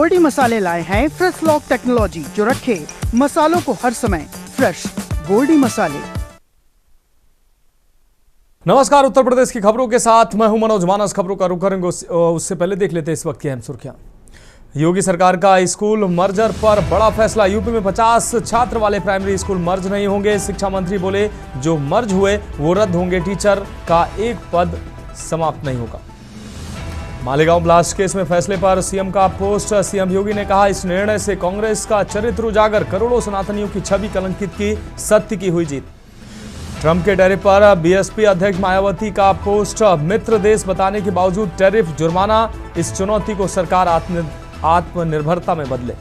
गोल्डी मसाले लाए हैं फ्रेश लॉक टेक्नोलॉजी जो रखे मसालों को हर समय फ्रेश। गोल्डी मसाले। नमस्कार, उत्तर प्रदेश की खबरों के साथ मैं हूं मनोज मानस। खबरों का रुख करेंगे उससे पहले देख लेते हैं इस वक्त की अहम सुर्खियां। योगी सरकार का स्कूल मर्जर पर बड़ा फैसला। यूपी में 50 छात्र वाले प्राइमरी स्कूल मर्ज नहीं होंगे। शिक्षा मंत्री बोले जो मर्ज हुए वो रद्द होंगे। टीचर का एक पद समाप्त नहीं होगा। मालेगांव ब्लास्ट केस में फैसले पर सीएम का पोस्ट। सीएम योगी ने कहा इस निर्णय से कांग्रेस का चरित्र उजागर, करोड़ों सनातनियों की छवि कलंकित की, सत्य की हुई जीत। ट्रंप के टैरिफ पर बीएसपी अध्यक्ष मायावती का पोस्ट। मित्र देश बताने के बावजूद टैरिफ जुर्माना, इस चुनौती को सरकार आत्मनिर्भरता में बदले।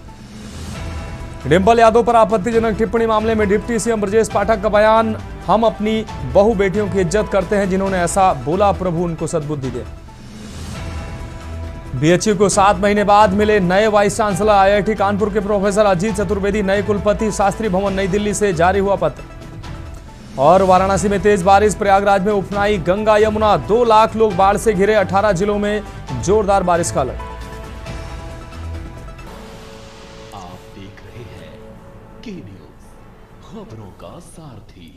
डिंपल यादव पर आपत्तिजनक टिप्पणी मामले में डिप्टी सीएम ब्रजेश पाठक का बयान। हम अपनी बहु बेटियों की इज्जत करते हैं, जिन्होंने ऐसा बोला प्रभु उनको सद्बुद्धि दे। बीएचयू को 7 महीने बाद मिले नए वाइस चांसलर। आईआईटी कानपुर के प्रोफेसर अजीत चतुर्वेदी नए कुलपति। शास्त्री भवन नई दिल्ली से जारी हुआ पत्र। और वाराणसी में तेज बारिश, प्रयागराज में उफनाई गंगा यमुना। 2 लाख लोग बाढ़ से घिरे। 18 जिलों में जोरदार बारिश का अलर्ट। आप देख रहे हैं के न्यूज, खबरों का सारथी।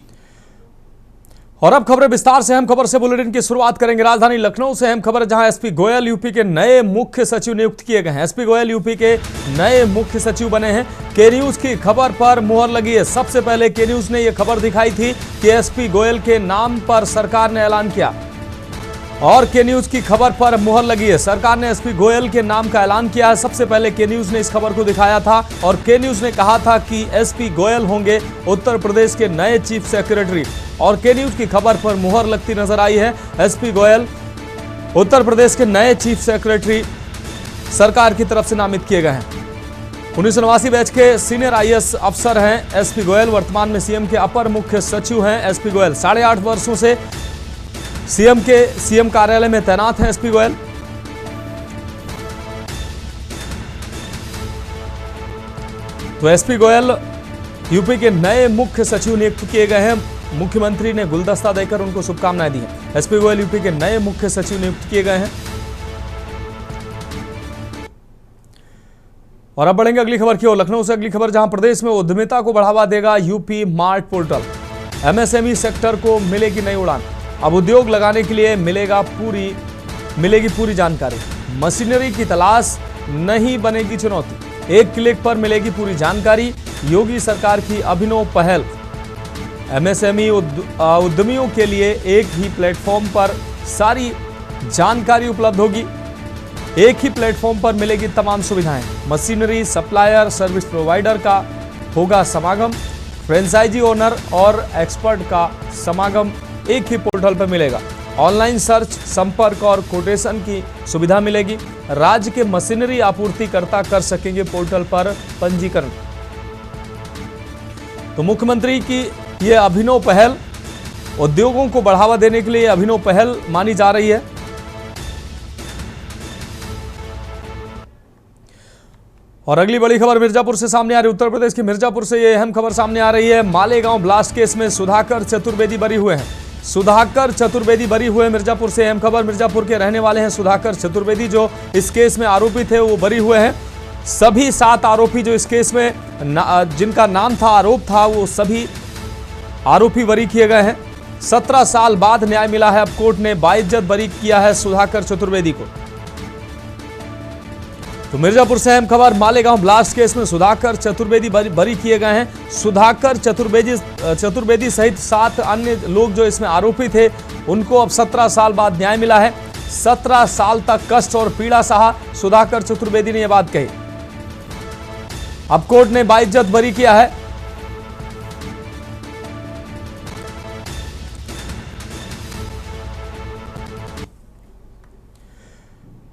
और अब खबरें विस्तार से। अहम खबर से बुलेटिन की शुरुआत करेंगे राजधानी लखनऊ से। अहम खबर जहां एसपी गोयल यूपी के नए मुख्य सचिव नियुक्त किए गए हैं। एसपी गोयल यूपी के नए मुख्य सचिव बने हैं। के न्यूज की खबर पर मुहर लगी है। सबसे पहले के न्यूज ने यह खबर दिखाई थी कि एसपी गोयल के नाम पर सरकार ने ऐलान किया, और के न्यूज की खबर पर मुहर लगी है। सरकार ने एसपी गोयल के नाम का ऐलान किया है। सबसे पहले के न्यूज ने इस खबर को दिखाया था, और के न्यूज ने कहा था कि एसपी गोयल होंगे उत्तर प्रदेश के नए चीफ सेक्रेटरी, और के न्यूज की खबर पर मुहर लगती नजर आई है। एसपी गोयल उत्तर प्रदेश के नए चीफ सेक्रेटरी सरकार की तरफ से नामित किए गए हैं। 1989 बैच के सीनियर आईएएस अफसर हैं एसपी गोयल। वर्तमान में सीएम के अपर मुख्य सचिव हैं एसपी गोयल। 8.5 वर्षों से सीएम कार्यालय में तैनात हैं एसपी गोयल। तो एसपी गोयल यूपी के नए मुख्य सचिव नियुक्त किए गए हैं। मुख्यमंत्री ने गुलदस्ता देकर उनको शुभकामनाएं दी हैं। एसपी गोयल यूपी के नए मुख्य सचिव नियुक्त किए गए हैं। और अब बढ़ेंगे अगली खबर की ओर। लखनऊ से अगली खबर, जहां प्रदेश में उद्यमिता को बढ़ावा देगा UP mart portal. MSME sector को मिलेगी नई उड़ान। अब उद्योग लगाने के लिए मिलेगी पूरी जानकारी। मशीनरी की तलाश नहीं बनेगी चुनौती। एक क्लिक पर मिलेगी पूरी जानकारी। योगी सरकार की अभिनव पहल। एमएसएमई उद्यमियों के लिए एक ही प्लेटफॉर्म पर सारी जानकारी उपलब्ध होगी। एक ही प्लेटफॉर्म पर मिलेगी तमाम सुविधाएं। मशीनरी सप्लायर, सर्विस प्रोवाइडर का होगा समागम। फ्रेंचाइजी ओनर और एक्सपर्ट का समागम एक ही पोर्टल पर मिलेगा। ऑनलाइन सर्च, संपर्क और कोटेशन की सुविधा मिलेगी। राज्य के मशीनरी आपूर्तिकर्ता कर सकेंगे पोर्टल पर पंजीकरण। तो मुख्यमंत्री की यह अभिनव पहल उद्योगों को बढ़ावा देने के लिए अभिनव पहल मानी जा रही है। और अगली बड़ी खबर मिर्जापुर से सामने आ रही है। उत्तर प्रदेश की मिर्जापुर से यह अहम खबर सामने आ रही है। मालेगांव ब्लास्ट केस में सुधाकर चतुर्वेदी बरी हुए हैं। सुधाकर चतुर्वेदी बरी हुए मिर्जापुर से अहम खबर। मिर्जापुर के रहने वाले हैं सुधाकर चतुर्वेदी, जो इस केस में आरोपी थे वो बरी हुए हैं। सभी 7 आरोपी जो इस केस में जिनका नाम था, आरोप था, वो सभी आरोपी बरी किए गए हैं। 17 साल बाद न्याय मिला है। अब कोर्ट ने बाइज्जत बरी किया है सुधाकर चतुर्वेदी को। तो मिर्जापुर से अहम खबर, मालेगांव ब्लास्ट केस में सुधाकर चतुर्वेदी बरी किए गए हैं। सुधाकर चतुर्वेदी सहित 7 अन्य लोग जो इसमें आरोपी थे, उनको अब 17 साल बाद न्याय मिला है। 17 साल तक कष्ट और पीड़ा सहा सुधाकर चतुर्वेदी ने यह बात कही। अब कोर्ट ने बाइज्जत बरी किया है।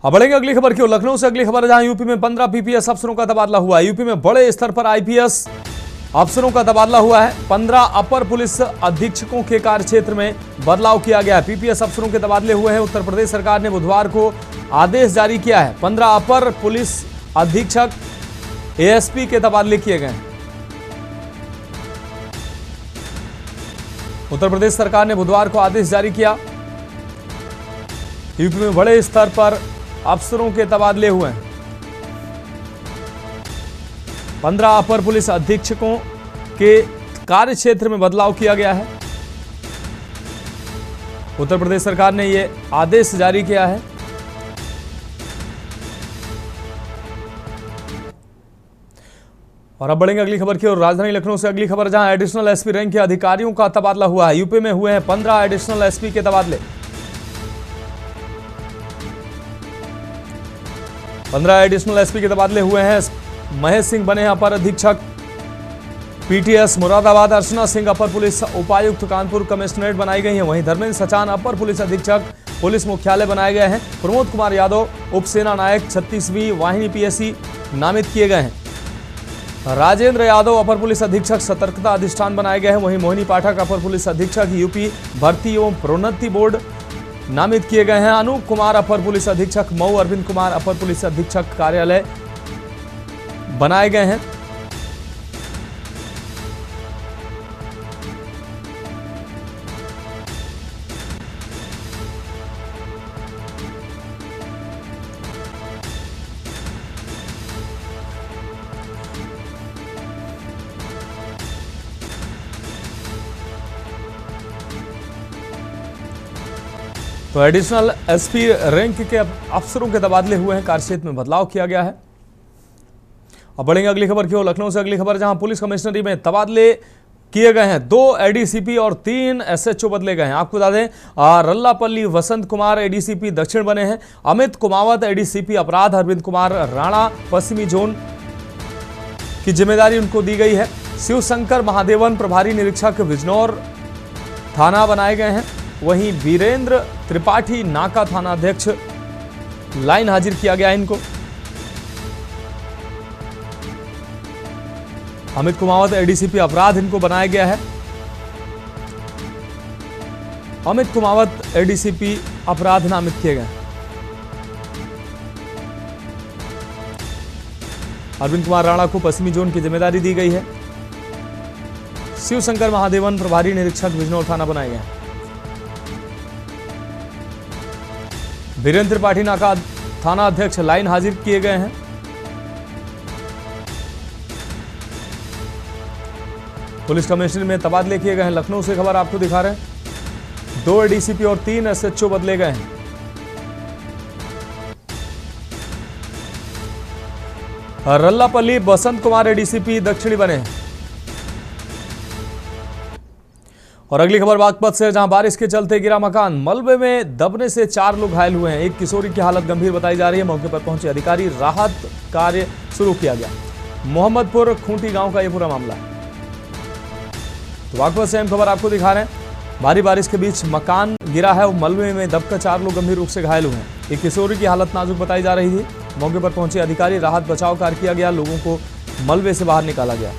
अब बढ़ेंगे अगली खबर की ओर। लखनऊ से अगली खबर, जहां यूपी में 15 पीपीएस अफसरों का तबादला हुआ है। यूपी में बड़े स्तर पर आईपीएस अफसरों का तबादला हुआ है। 15 अपर पुलिस अधीक्षकों के कार्यक्षेत्र में बदलाव किया गया है। पीपीएस अफसरों के तबादले हुए हैं। उत्तर प्रदेश सरकार ने बुधवार को आदेश जारी किया है। 15 अपर पुलिस अधीक्षक एएसपी के तबादले किए गए हैं। उत्तर प्रदेश सरकार ने बुधवार को आदेश जारी किया। यूपी में बड़े स्तर पर अफसरों के तबादले हुए हैं। 15 अपर पुलिस अधीक्षकों के कार्य क्षेत्र में बदलाव किया गया है। उत्तर प्रदेश सरकार ने यह आदेश जारी किया है। और अब बढ़ेंगे अगली खबर की ओर। राजधानी लखनऊ से अगली खबर, जहां एडिशनल एसपी रैंक के अधिकारियों का तबादला हुआ है। यूपी में हुए हैं 15 एडिशनल एसपी के तबादले। 15 एडिशनल एसपी के तबादले हुए हैं। महेश सिंह बने हैं अपर अधीक्षक पीटीएस मुरादाबाद। अर्चना सिंह अपर पुलिस उपायुक्त कानपुर कमिश्नरेट बनाई गई हैं। वहीं धर्मेंद्र सचान अपर पुलिस अधीक्षक पुलिस मुख्यालय बनाए गए हैं। प्रमोद कुमार यादव उप सेना नायक 36वीं वाहिनी पीएससी नामित किए गए हैं। राजेंद्र यादव अपर पुलिस अधीक्षक सतर्कता अधिष्ठान बनाए गए हैं। वहीं मोहिनी पाठक अपर पुलिस अधीक्षक यूपी भर्ती एवं प्रोन्नति बोर्ड नामित किए गए हैं। अनूप कुमार अपर पुलिस अधीक्षक मऊ। अरविंद कुमार अपर पुलिस अधीक्षक कार्यालय बनाए गए हैं। तो एडिशनल एसपी रैंक के अफसरों के तबादले हुए हैं। कार्यक्षेत्र में बदलाव किया गया है। अब बढ़ेंगे अगली खबर की ओर। लखनऊ से अगली खबर, जहां पुलिस कमिश्नरी में तबादले किए गए हैं। 2 एडीसीपी और 3 एसएचओ बदले गए हैं। आपको बता दें, रल्लापल्ली वसंत कुमार एडीसीपी दक्षिण बने हैं। अमित कुमावत एडीसीपी अपराध। अरविंद कुमार राणा पश्चिमी जोन की जिम्मेदारी उनको दी गई है। शिवशंकर महादेवन प्रभारी निरीक्षक बिजनौर थाना बनाए गए हैं। वहीं वीरेंद्र त्रिपाठी नाका थाना अध्यक्ष लाइन हाजिर किया गया इनको। अमित कुमावत एडीसीपी अपराध इनको बनाया गया है। अमित कुमावत एडीसीपी अपराध नामित किए गए। अरविंद कुमार राणा को पश्चिमी जोन की जिम्मेदारी दी गई है। शिवशंकर महादेवन प्रभारी निरीक्षक बिजनौर थाना बनाए गए हैं। वीरेंद्र त्रिपाठी नाका थाना अध्यक्ष लाइन हाजिर किए गए हैं। पुलिस कमिश्नर में तबादले किए गए हैं। लखनऊ से खबर आपको दिखा रहे हैं। 2 एडीसीपी और 3 एसएचओ बदले गए हैं। रल्लापल्ली बसंत कुमार एडीसीपी दक्षिणी बने हैं। और अगली खबर बागपत से, जहां बारिश के चलते गिरा मकान। मलबे में दबने से 4 लोग घायल हुए हैं। एक किशोरी की हालत गंभीर बताई जा रही है। मौके पर पहुंचे अधिकारी, राहत कार्य शुरू किया गया। मोहम्मदपुर खूंटी गांव का यह पूरा मामला है। तो बागपत से अहम खबर आपको दिखा रहे हैं। भारी बारिश के बीच मकान गिरा है और मलबे में दबकर 4 लोग गंभीर रूप से घायल हुए हैं। एक किशोरी की हालत नाजुक बताई जा रही थी। मौके पर पहुंचे अधिकारी, राहत बचाव कार्य किया गया। लोगों को मलबे से बाहर निकाला गया।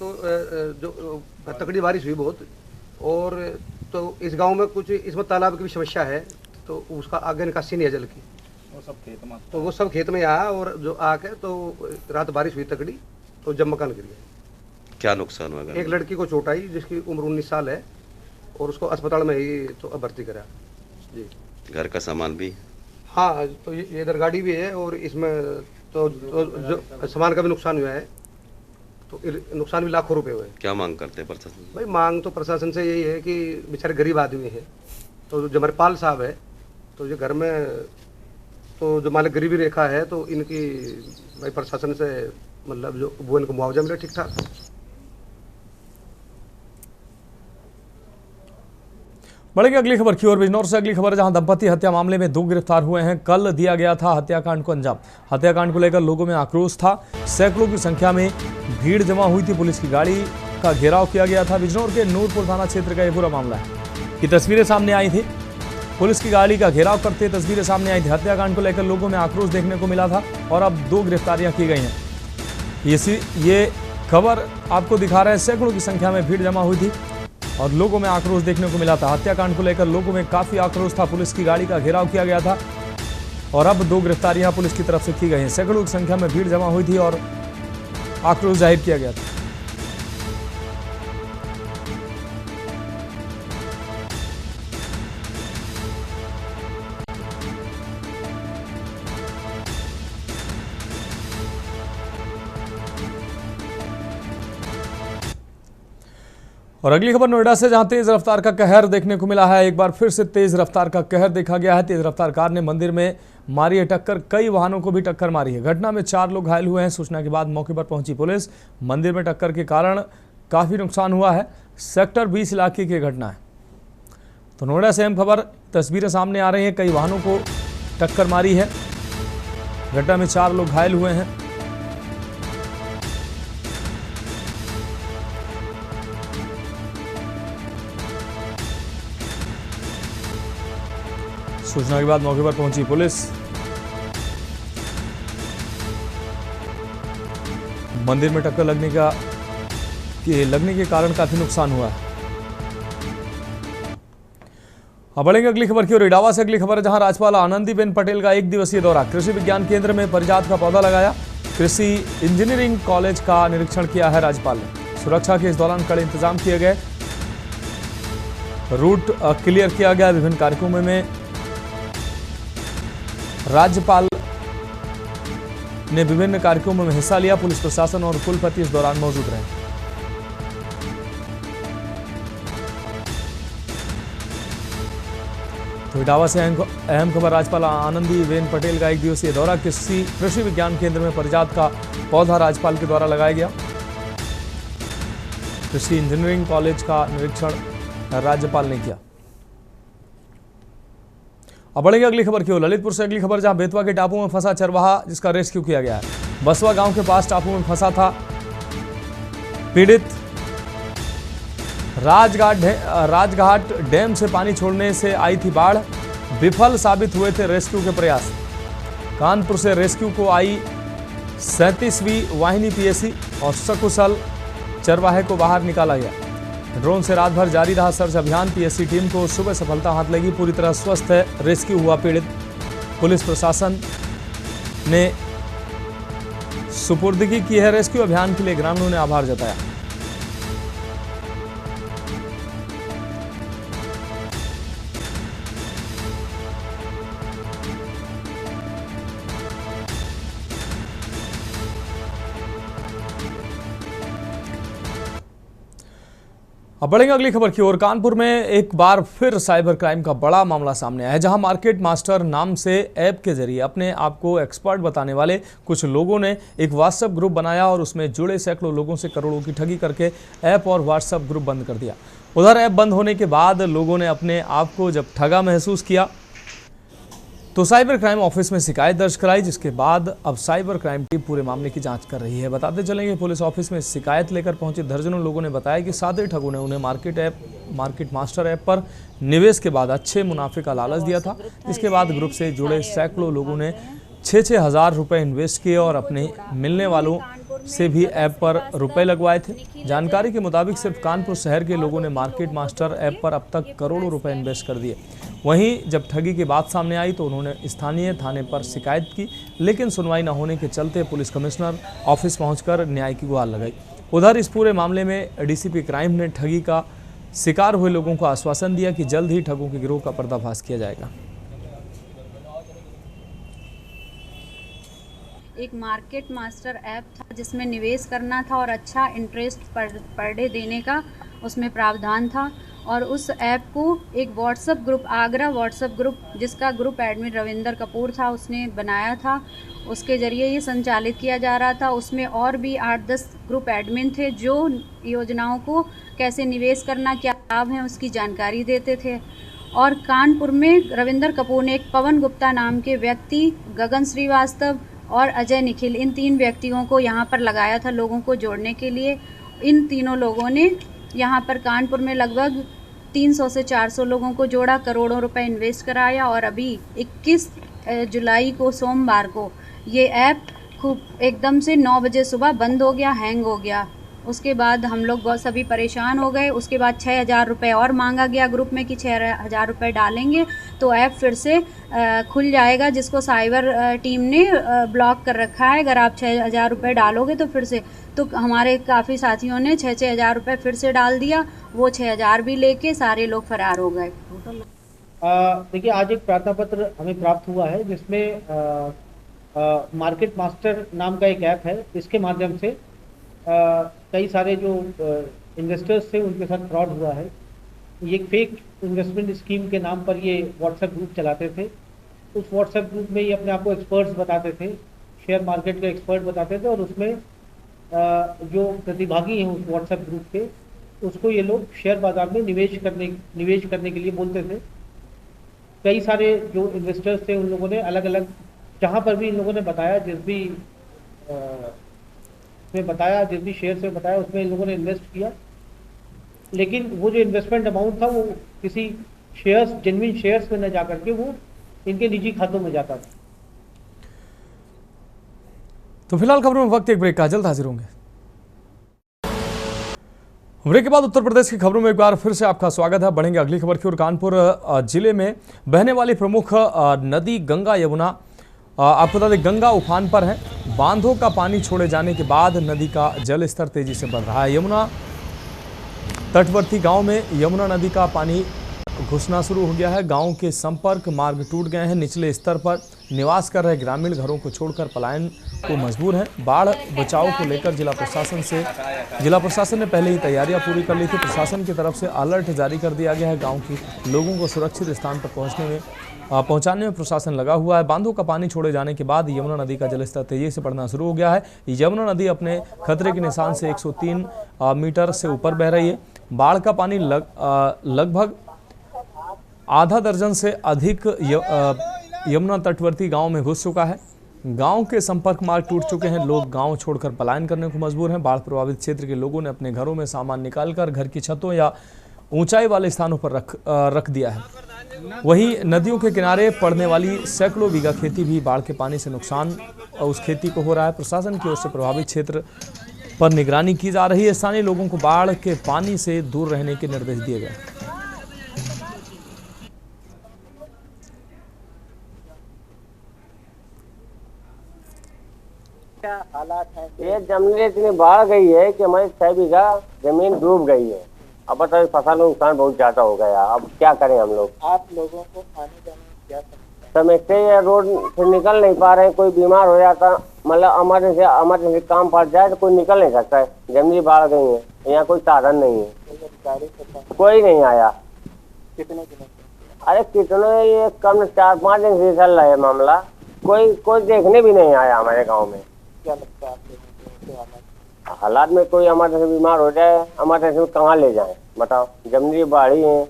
तो जो तकड़ी बारिश हुई बहुत, और तो इस गांव में कुछ इसमें तालाब की भी समस्या है, तो उसका आगे निकासी नहीं है जल की। तो वो सब खेत में आया, और जो आके तो रात बारिश हुई तकड़ी, तो जब मकान गिर गया। क्या नुकसान हुआ? एक लड़की को चोट आई जिसकी उम्र 19 साल है, और उसको अस्पताल में ही तो भर्ती करा जी। घर का सामान भी? हाँ, तो ये इधर गाड़ी भी है, और इसमें तो जो सामान का भी नुकसान हुआ है, तो नुकसान भी लाखों रुपए हुए। क्या मांग करते हैं प्रशासन? भाई मांग तो प्रशासन से यही है कि बेचारे गरीब आदमी हैं, तो जो हमारे पाल साहब है, तो ये घर में तो जो मालिक गरीबी रेखा है, तो इनकी भाई प्रशासन से मतलब जो वो इनको मुआवजा मिले ठीक ठाक। बढ़ेंगे अगली खबर की ओर। बिजनौर से अगली खबर, जहां दंपति हत्या मामले में 2 गिरफ्तार हुए हैं। कल दिया गया था हत्याकांड को अंजाम। हत्याकांड को लेकर लोगों में आक्रोश था। सैकड़ों की संख्या में भीड़ जमा हुई थी। पुलिस की गाड़ी का घेराव किया गया था। बिजनौर के नूरपुर थाना क्षेत्र का यह पूरा मामला है। ये तस्वीरें सामने आई थी। पुलिस की गाड़ी का घेराव करते तस्वीरें सामने आई थी। हत्याकांड को लेकर लोगों में आक्रोश देखने को मिला था, और अब 2 गिरफ्तारियां की गई हैं। ये खबर आपको दिखा रहे हैं। सैकड़ों की संख्या में भीड़ जमा हुई थी और लोगों में आक्रोश देखने को मिला था। हत्याकांड को लेकर लोगों में काफी आक्रोश था। पुलिस की गाड़ी का घेराव किया गया था, और अब 2 गिरफ्तारियां पुलिस की तरफ से की गई हैं। सैकड़ों की संख्या में भीड़ जमा हुई थी और आक्रोश जाहिर किया गया था। और अगली खबर नोएडा से, जहां तेज रफ्तार का कहर देखने को मिला है। एक बार फिर से तेज रफ्तार का कहर देखा गया है। तेज रफ्तार कार ने मंदिर में मारी है टक्कर, कई वाहनों को भी टक्कर मारी है। घटना में 4 लोग घायल हुए हैं। सूचना के बाद मौके पर पहुंची पुलिस। मंदिर में टक्कर के कारण काफी नुकसान हुआ है। सेक्टर 20 इलाके की घटना है। तो नोएडा से अहम खबर, तस्वीरें सामने आ रही हैं। कई वाहनों को टक्कर मारी है। घटना में 4 लोग घायल हुए हैं। सूचना के बाद मौके पर पहुंची पुलिस। मंदिर में टक्कर लगने के कारण काफी नुकसान हुआ है। अब बढ़ेंगे अगली खबर की ओर। इटावा से अगली खबर है, जहां राज्यपाल आनंदीबेन पटेल का 1 दिवसीय दौरा। कृषि विज्ञान केंद्र में पारिजात का पौधा लगाया। कृषि इंजीनियरिंग कॉलेज का निरीक्षण किया है राज्यपाल ने। सुरक्षा के इस दौरान कड़े इंतजाम किए गए। रूट क्लियर किया गया। विभिन्न कार्यक्रमों में राज्यपाल ने विभिन्न कार्यक्रमों में हिस्सा लिया। पुलिस प्रशासन और कुलपति इस दौरान मौजूद रहे। तो इटावा से अहम खबर, राज्यपाल आनंदीबेन पटेल का 1 दिवसीय दौरा। कृषि विज्ञान केंद्र में पारिजात का पौधा राज्यपाल के द्वारा लगाया गया। कृषि इंजीनियरिंग कॉलेज का निरीक्षण राज्यपाल ने किया। अब बढ़ेंगे अगली खबर की ओर। ललितपुर से अगली खबर, जहां बेतवा के टापू में फंसा चरवाहा, जिसका रेस्क्यू किया गया है। बसवा गांव के पास टापू में फंसा था पीड़ित। राजघाट डैम से पानी छोड़ने से आई थी बाढ़। विफल साबित हुए थे रेस्क्यू के प्रयास। कानपुर से रेस्क्यू को आई 37वीं वाहिनी पीएसी और सकुशल चरवाहे को बाहर निकाला गया। ड्रोन से रात भर जारी रहा सर्च अभियान। पीएससी टीम को सुबह सफलता हाथ लगी। पूरी तरह स्वस्थ है, रेस्क्यू हुआ पीड़ित। पुलिस प्रशासन ने सुपुर्दगी की है। रेस्क्यू अभियान के लिए ग्रामीणों ने आभार जताया। अब बढ़ेंगे अगली खबर की ओर। कानपुर में एक बार फिर साइबर क्राइम का बड़ा मामला सामने आया है, जहां मार्केट मास्टर नाम से ऐप के जरिए अपने आप को एक्सपर्ट बताने वाले कुछ लोगों ने एक व्हाट्सएप ग्रुप बनाया और उसमें जुड़े सैकड़ों लोगों से करोड़ों की ठगी करके ऐप और व्हाट्सएप ग्रुप बंद कर दिया। उधर ऐप बंद होने के बाद लोगों ने अपने आप को जब ठगा महसूस किया तो साइबर क्राइम ऑफिस में शिकायत दर्ज कराई, जिसके बाद अब साइबर क्राइम टीम पूरे मामले की जांच कर रही है। बताते चलेंगे, पुलिस ऑफिस में शिकायत लेकर पहुंचे दर्जनों लोगों ने बताया कि सादे ठगों ने उन्हें मार्केट मास्टर ऐप पर निवेश के बाद अच्छे मुनाफे का लालच दिया था। इसके बाद ग्रुप से जुड़े सैकड़ों लोगों ने 6-6 हज़ार रुपये इन्वेस्ट किए और अपने मिलने वालों से भी ऐप पर रुपए लगवाए थे। जानकारी के मुताबिक सिर्फ कानपुर शहर के लोगों ने मार्केट मास्टर ऐप पर अब तक करोड़ों रुपए इन्वेस्ट कर दिए। वहीं जब ठगी की बात सामने आई तो उन्होंने स्थानीय थाने पर शिकायत की, लेकिन सुनवाई न होने के चलते पुलिस कमिश्नर ऑफिस पहुंचकर न्याय की गुहार लगाई। उधर इस पूरे मामले में डीसीपी क्राइम ने ठगी का शिकार हुए लोगों को आश्वासन दिया कि जल्द ही ठगों के गिरोह का पर्दाफाश किया जाएगा। एक मार्केट मास्टर ऐप था जिसमें निवेश करना था और अच्छा इंटरेस्ट पर डे देने का उसमें प्रावधान था। और उस ऐप को एक WhatsApp group, Agra WhatsApp group, जिसका ग्रुप एडमिन रविंदर कपूर था, उसने बनाया था। उसके ज़रिए ये संचालित किया जा रहा था। उसमें और भी 8-10 ग्रुप एडमिन थे जो योजनाओं को कैसे निवेश करना, क्या लाभ हैं, उसकी जानकारी देते थे। और कानपुर में रविंदर कपूर ने एक पवन गुप्ता नाम के व्यक्ति, गगन श्रीवास्तव और अजय निखिल, इन 3 व्यक्तियों को यहाँ पर लगाया था लोगों को जोड़ने के लिए। इन तीनों लोगों ने यहाँ पर कानपुर में लगभग 300 से 400 लोगों को जोड़ा, करोड़ों रुपए इन्वेस्ट कराया। और अभी 21 जुलाई को सोमवार को ये ऐप खूब एकदम से 9 बजे सुबह बंद हो गया, हैंग हो गया। उसके बाद हम लोग बहुत सभी परेशान हो गए। उसके बाद 6,000 रुपये और मांगा गया ग्रुप में कि 6,000 रुपये डालेंगे तो ऐप फिर से खुल जाएगा, जिसको साइबर टीम ने ब्लॉक कर रखा है। अगर आप 6,000 रुपये डालोगे तो फिर से, तो हमारे काफ़ी साथियों ने 6,000 रुपये फिर से डाल दिया। वो 6,000 भी लेके सारे लोग फरार हो गए। देखिए, आज एक प्रार्थना पत्र हमें प्राप्त हुआ है जिसमें मार्केट मास्टर नाम का एक ऐप है। इसके माध्यम से कई सारे जो इन्वेस्टर्स से उनके साथ फ्रॉड हुआ है। ये फेक इन्वेस्टमेंट स्कीम के नाम पर ये व्हाट्सएप ग्रुप चलाते थे। उस व्हाट्सएप ग्रुप में ये अपने आप को एक्सपर्ट्स बताते थे, शेयर मार्केट के एक्सपर्ट बताते थे, और उसमें जो प्रतिभागी हैं उस व्हाट्सएप ग्रुप के, उसको ये लोग शेयर बाजार में निवेश करने के लिए बोलते थे। कई सारे जो इन्वेस्टर्स थे उन लोगों ने अलग अलग, जहाँ पर भी इन लोगों ने बताया, जिस भी शेयर से बताया उसमें इन लोगों ने इन्वेस्ट किया, लेकिन वो जो इन्वेस्टमेंट अमाउंट था वो किसी शेयर्स, जेन्युइन शेयर्स में न जा करके वो इनके निजी खातों में जाता था। तो फिलहाल खबरों में वक्त एक ब्रेक का, जल्द हाजिर होंगे। ब्रेक के बाद उत्तर प्रदेश की खबरों में एक बार फिर से आपका स्वागत है। बढ़ेंगे अगली खबर की ओर। कानपुर जिले में बहने वाली प्रमुख नदी गंगा यमुना, आपको बता दें गंगा उफान पर है। बांधों का पानी छोड़े जाने के बाद नदी का जल स्तर तेजी से बढ़ रहा है। यमुना तटवर्ती गांव में यमुना नदी का पानी घुसना शुरू हो गया है। गांव के संपर्क मार्ग टूट गए हैं। निचले स्तर पर निवास कर रहे ग्रामीण घरों को छोड़कर पलायन को मजबूर हैं। बाढ़ बचाव को लेकर जिला प्रशासन ने पहले ही तैयारियां पूरी कर ली थी। प्रशासन की तरफ से अलर्ट जारी कर दिया गया है। गांव के लोगों को सुरक्षित स्थान पर पहुंचाने में प्रशासन लगा हुआ है। बांधों का पानी छोड़े जाने के बाद यमुना नदी का जलस्तर तेजी से बढ़ना शुरू हो गया है। यमुना नदी अपने खतरे के निशान से 103 मीटर से ऊपर बह रही है। बाढ़ का पानी लगभग आधा दर्जन से अधिक यमुना तटवर्ती गांव में घुस चुका है। गांव के संपर्क मार्ग टूट चुके हैं। लोग गांव छोड़कर पलायन करने को मजबूर हैं। बाढ़ प्रभावित क्षेत्र के लोगों ने अपने घरों में सामान निकालकर घर की छतों या ऊंचाई वाले स्थानों पर रख दिया है। वहीं नदियों के किनारे पड़ने वाली सैकड़ों बीघा खेती भी बाढ़ के पानी से नुकसान उस खेती को हो रहा है। प्रशासन की ओर से प्रभावित क्षेत्र पर निगरानी की जा रही है। स्थानीय लोगों को बाढ़ के पानी से दूर रहने के निर्देश दिए गए। क्या हालात है? ये जमीन इतनी बाढ़ गई है कि हमारी 6 बीघा जमीन डूब गई है। अब बताइए, फसल नुकसान बहुत ज्यादा हो गया। अब क्या करें हम लोग? आप लोगों को आने जाने में क्या समझते हैं? रोड से निकल नहीं पा रहे हैं। कोई बीमार हो जाता, मतलब इमरजेंसी काम पड़ जाए तो कोई निकल नहीं सकता है। जमीन बाढ़ गई है, यहाँ कोई साधन नहीं है। कोई नहीं आया। कितने दिनों से? अरे कितने, ये कम 4-5 दिन से चल रहा है मामला। कोई देखने भी नहीं आया हमारे गाँव में। क्या लगता है आपको हालात में? कोई इमरजेंसी बीमार हो जाए, इमरजेंसी में कहाँ ले जाए बताओ? जमनी बाढ़ी है,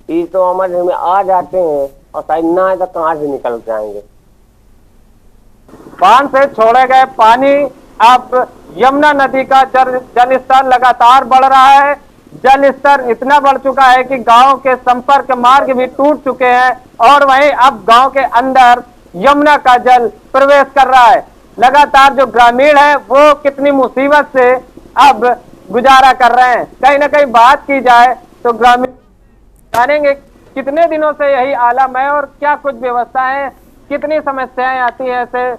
ये तो इमरजेंसी में आ जाते हैं और शायद ना आए तो कहाँ से निकल जाएंगे। बांध से छोड़े गए पानी, अब यमुना नदी का जल स्तर लगातार बढ़ रहा है। जल स्तर इतना बढ़ चुका है कि गांव के संपर्क मार्ग भी टूट चुके हैं और वहीं अब गांव के अंदर यमुना का जल प्रवेश कर रहा है। लगातार जो ग्रामीण है वो कितनी मुसीबत से अब गुजारा कर रहे हैं। कहीं ना कहीं बात की जाए तो ग्रामीण जानेंगे कितने दिनों से यही आलम है और क्या कुछ व्यवस्थाएं, कितनी समस्याएं आती है ऐसे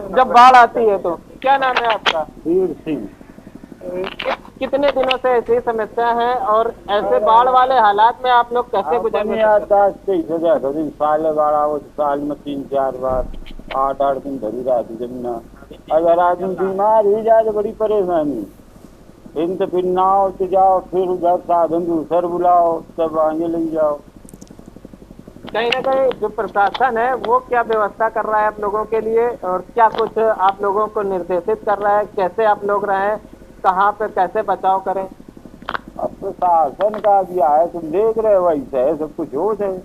जब बाढ़ आती है तो। क्या नाम है आपका? वीर सिंह। कितने दिनों से ऐसी समस्या है और ऐसे बाढ़ वाले हालात में आप लोग कैसे गुजरने? 10-23 साल बाढ़ आओ, साल में 3-4 बार 8-8 दिन धरी रहती जमीना। अगर आदमी बीमार ही जाए तो बड़ी परेशानी। इन तो फिर नाव से जाओ, फिर उधर साधन दूसर बुलाओ, तब आगे ले जाओ। कहीं ना कहीं जो प्रशासन है वो क्या व्यवस्था कर रहा है आप लोगों के लिए और क्या कुछ आप लोगों को निर्देशित कर रहा है? कैसे आप लोग रहें, कहाँ पे कैसे बचाव करें? अब प्रशासन का भी आया, तुम देख रहे हो, वैसे है सब कुछ हो जाए।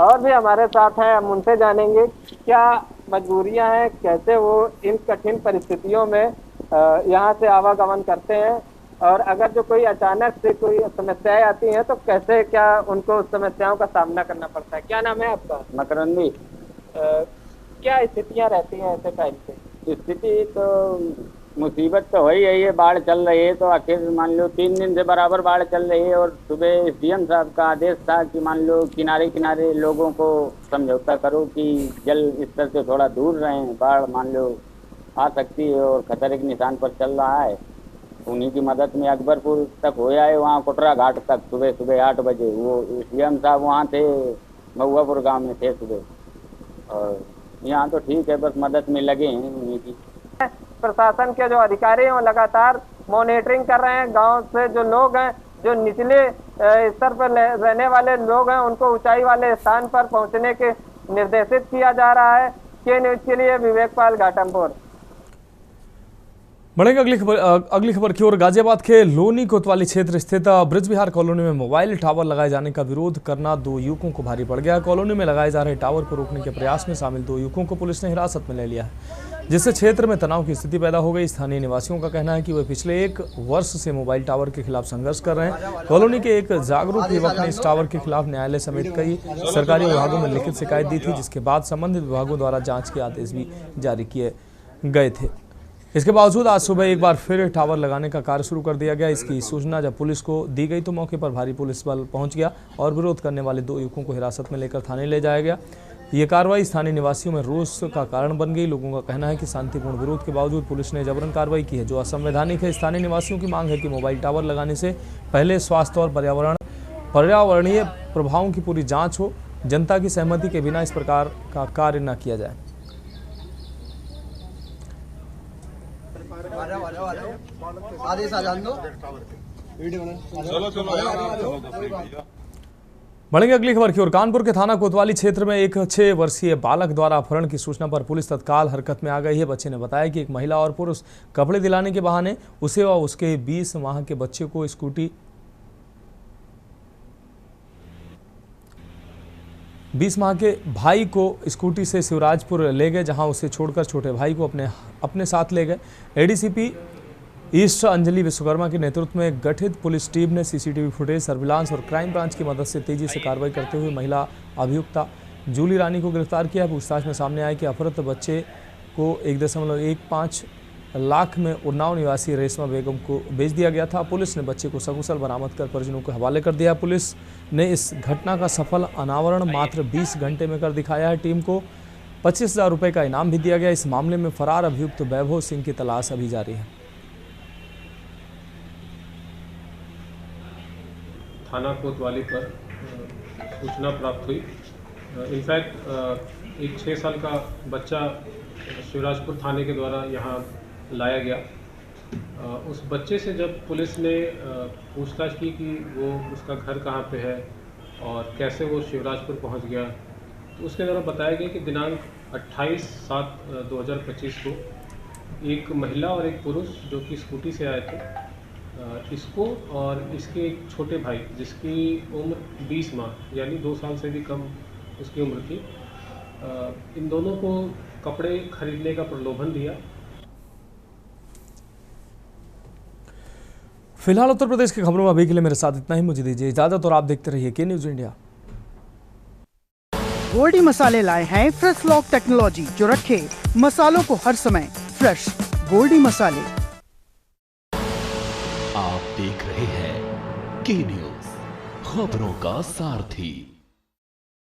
और भी हमारे साथ हैं, हम उनसे जानेंगे क्या मजबूरियां हैं, कैसे वो इन कठिन परिस्थितियों में यहाँ से आवागमन करते हैं और अगर जो कोई अचानक से कोई समस्याएं आती हैं तो कैसे क्या उनको उस समस्याओं का सामना करना पड़ता है। क्या नाम है आपका? मकरंदी। क्या स्थितियाँ रहती हैं ऐसे टाइम पे? स्थिति तो मुसीबत तो है ही है। बाढ़ चल रही है तो आखिर मान लो 3 दिन से बराबर बाढ़ चल रही है और सुबह सीएम साहब का आदेश था कि मान लो किनारे किनारे लोगों को समझौता करो कि जल स्तर से थोड़ा दूर रहें, बाढ़ मान लो आ सकती है और खतरे के निशान पर चल रहा है। उन्हीं की मदद में अकबरपुर तक हो आए, वहाँ कोटरा घाट तक सुबह 8 बजे वो सीएम साहब वहाँ थे, महुआपुर गाँव में थे सुबह। और यहाँ तो ठीक है, बस मदद में लगे हैं उन्हीं की। प्रशासन के जो अधिकारी हैं वो लगातार मॉनिटरिंग कर रहे हैं। गांव से जो लोग हैं, जो निचले स्तर पर रहने वाले लोग हैं, उनको ऊंचाई वाले स्थान पर पहुंचने के निर्देशित किया जा रहा है। के न्यूज के लिए विवेक पाल, घाटमपुर। बढ़ेंगे अगली खबर की ओर। गाजियाबाद के लोनी कोतवाली क्षेत्र स्थित ब्रज विहार कॉलोनी में मोबाइल टावर लगाए जाने का विरोध करना 2 युवकों को भारी पड़ गया। कॉलोनी में लगाए जा रहे टावर को रोकने के प्रयास में शामिल 2 युवकों को पुलिस ने हिरासत में ले लिया है, जिससे क्षेत्र में तनाव की स्थिति पैदा हो गई। स्थानीय निवासियों का कहना है कि वे पिछले 1 वर्ष से मोबाइल टावर के खिलाफ संघर्ष कर रहे हैं। कॉलोनी के एक जागरूक युवक ने इस टावर के खिलाफ न्यायालय समेत कई सरकारी विभागों में लिखित शिकायत दी थी, जिसके बाद संबंधित विभागों द्वारा जाँच के आदेश भी जारी किए गए थे। इसके बावजूद आज सुबह एक बार फिर टावर लगाने का कार्य शुरू कर दिया गया। इसकी सूचना जब पुलिस को दी गई तो मौके पर भारी पुलिस बल पहुंच गया और विरोध करने वाले 2 युवकों को हिरासत में लेकर थाने ले जाया गया। ये कार्रवाई स्थानीय निवासियों में रोष का कारण बन गई। लोगों का कहना है कि शांतिपूर्ण विरोध के बावजूद पुलिस ने जबरन कार्रवाई की है, जो असंवैधानिक है। स्थानीय निवासियों की मांग है कि मोबाइल टावर लगाने से पहले स्वास्थ्य और पर्यावरणीय प्रभावों की पूरी जाँच हो। जनता की सहमति के बिना इस प्रकार का कार्य न किया जाए। बढ़ेंगे अगली खबर की ओर। कानपुर के थाना कोतवाली क्षेत्र में एक 6 वर्षीय बालक द्वारा अपहरण की सूचना पर पुलिस तत्काल हरकत में आ गई है। बच्चे ने बताया कि एक महिला और पुरुष कपड़े दिलाने के बहाने उसे व उसके 20 माह के बच्चे को 20 माह के भाई को स्कूटी से शिवराजपुर ले गए, जहां उसे छोड़कर छोटे भाई को अपने साथ ले गए। एडीसीपी ईस्ट अंजलि विश्वकर्मा के नेतृत्व में गठित पुलिस टीम ने सीसीटीवी फुटेज, सर्विलांस और क्राइम ब्रांच की मदद से तेजी से कार्रवाई करते हुए महिला अभियुक्ता जूली रानी को गिरफ्तार किया। पूछताछ में सामने आया कि अपहृत बच्चे को 1.15 लाख में उन्नाव निवासी रेशमा बेगम को बेच दिया गया था। पुलिस ने बच्चे को सकुशल बरामद कर परिजनों के हवाले कर दिया। पुलिस ने इस घटना का सफल अनावरण मात्र 20 घंटे में कर दिखाया है। टीम को 25,000 रुपये का इनाम भी दिया गया। इस मामले में फरार अभियुक्त वैभव सिंह की तलाश अभी जारी है। थाना कोतवाली पर सूचना प्राप्त हुई। इनफैक्ट एक 6 साल का बच्चा शिवराजपुर थाने के द्वारा यहाँ लाया गया। उस बच्चे से जब पुलिस ने पूछताछ की कि वो उसका घर कहाँ पे है और कैसे वो शिवराजपुर पहुँच गया, तो उसके द्वारा बताया गया कि दिनांक 28/7/2025 को एक महिला और एक पुरुष जो कि स्कूटी से आए थे, इसको और इसके एक छोटे भाई जिसकी उम्र 20 माह यानी 2 साल से भी कम उसकी उम्र थी, इन दोनों को कपड़े खरीदने का प्रलोभन दिया। फिलहाल उत्तर प्रदेश की खबरों में अभी के लिए मेरे साथ इतना ही। मुझे दीजिए इजाजत और आप देखते रहिए के न्यूज इंडिया। गोल्डी मसाले लाए हैं फ्रेश लॉक टेक्नोलॉजी, जो रखे मसालों को हर समय फ्रेश। गोल्डी मसाले। आप देख रहे हैं के न्यूज, खबरों का सारथी।